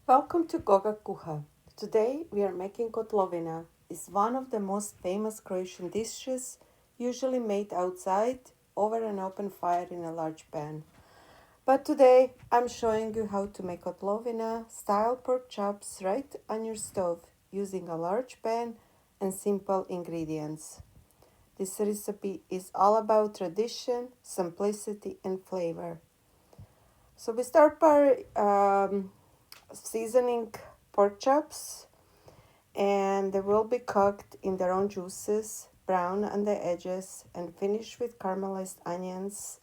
Welcome to Goga Kuha. Today we are making kotlovina. It's one of the most famous Croatian dishes, usually made outside over an open fire in a large pan. But today I'm showing you how to make kotlovina style pork chops right on your stove using a large pan and simple ingredients. This recipe is all about tradition, simplicity, and flavor. So we start by seasoning pork chops, and they will be cooked in their own juices, brown on the edges, and finished with caramelized onions,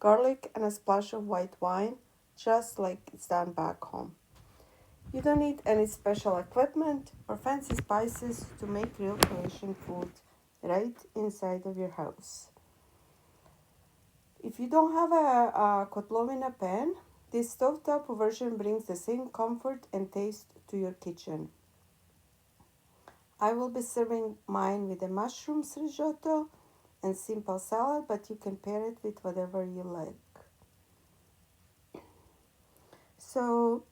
garlic, and a splash of white wine, just like it's done back home. You don't need any special equipment or fancy spices to make real Croatian food right inside of your house. If you don't have a kotlovina pan, this stovetop version brings the same comfort and taste to your kitchen. I will be serving mine with a mushrooms risotto and simple salad, but you can pair it with whatever you like. So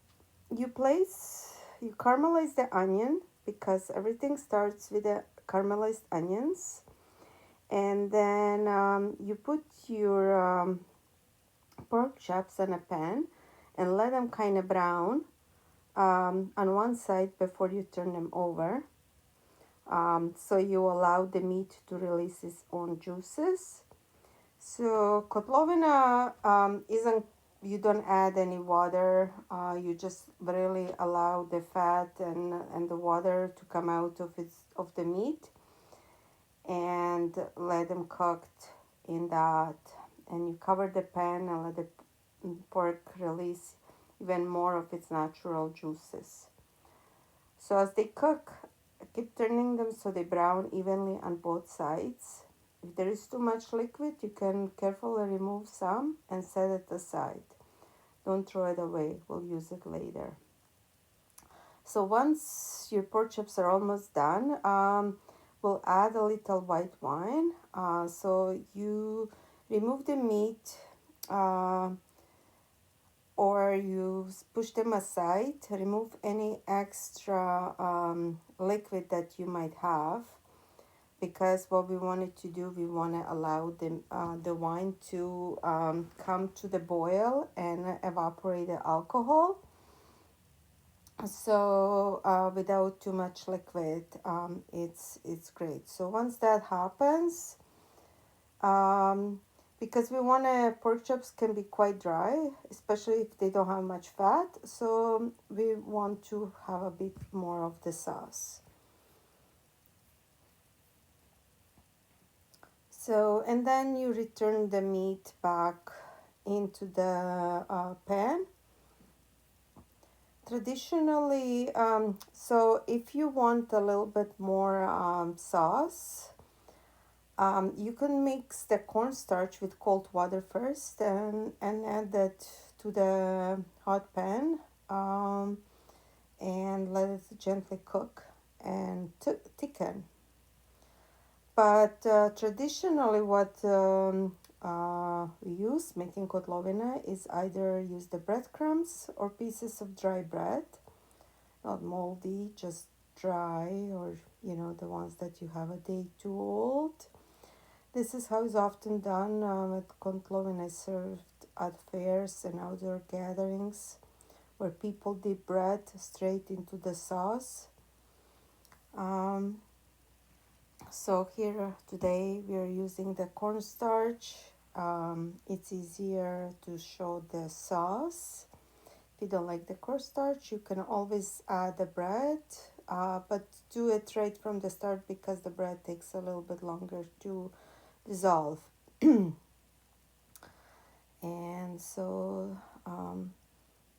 you caramelize the onion because everything starts with the caramelized onions. And then you put your pork chops in a pan and let them kind of brown on one side before you turn them over. So you allow the meat to release its own juices. So kotlovina isn't, you don't add any water. You just really allow the fat and the water to come out of the meat and let them cooked in that. And you cover the pan and let the pork release even more of its natural juices. So as they cook, keep turning them so they brown evenly on both sides. If there is too much liquid, you can carefully remove some and set it aside. Don't throw it away, we'll use it later. So once your pork chops are almost done, we'll add a little white wine. So you remove the meat or you push them aside, remove any extra liquid that you might have, because what we wanted to do, we want to allow the wine to come to the boil and evaporate the alcohol. So without too much liquid, it's great. So once that happens, because we want pork chops can be quite dry, especially if they don't have much fat. So we want to have a bit more of the sauce. So, and then you return the meat back into the pan. Traditionally, so if you want a little bit more sauce, you can mix the cornstarch with cold water first and add that to the hot pan and let it gently cook and thicken. But traditionally, what we use making kotlovina is either use the breadcrumbs or pieces of dry bread, not moldy, just dry, or the ones that you have a day too old. This is how it's often done at kotlovina is served at fairs and outdoor gatherings, where people dip bread straight into the sauce. So here today we are using the cornstarch. It's easier to show the sauce. If you don't like the cornstarch, you can always add the bread, but do it right from the start because the bread takes a little bit longer to dissolve. And so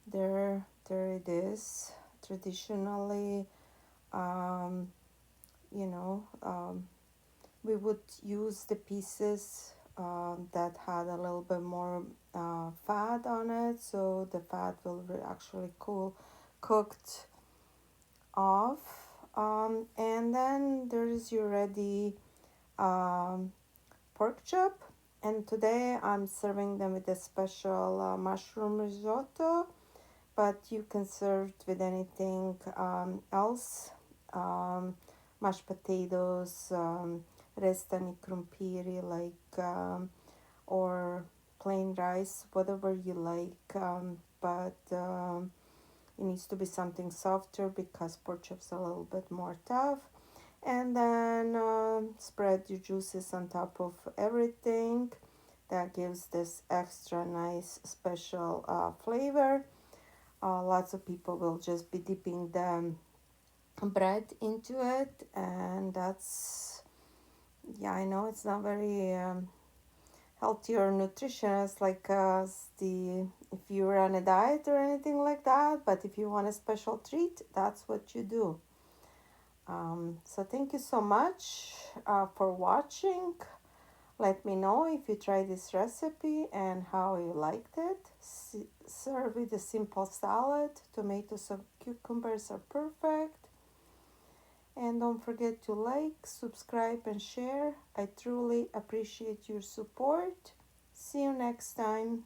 there it is. Traditionally, um, we would use the pieces that had a little bit more fat on it, so the fat will actually cooked off. And then there is your ready pork chop. And today I'm serving them with a special mushroom risotto but you can serve it with anything else. Um, Mashed potatoes, restani krumpiri, or plain rice, whatever you like. But it needs to be something softer because pork chops are a little bit more tough. And then spread your juices on top of everything. That gives this extra nice special flavor. Lots of people will just be dipping the bread into it, and that's, yeah, I know it's not very healthy or nutritious like the if you're on a diet or anything like that, but if you want a special treat, that's what you do. So thank you so much for watching. Let me know if you tried this recipe and how you liked it. Serve with a simple salad. Tomatoes and cucumbers are perfect. And don't forget to like, subscribe, and share. I truly appreciate your support. See you next time.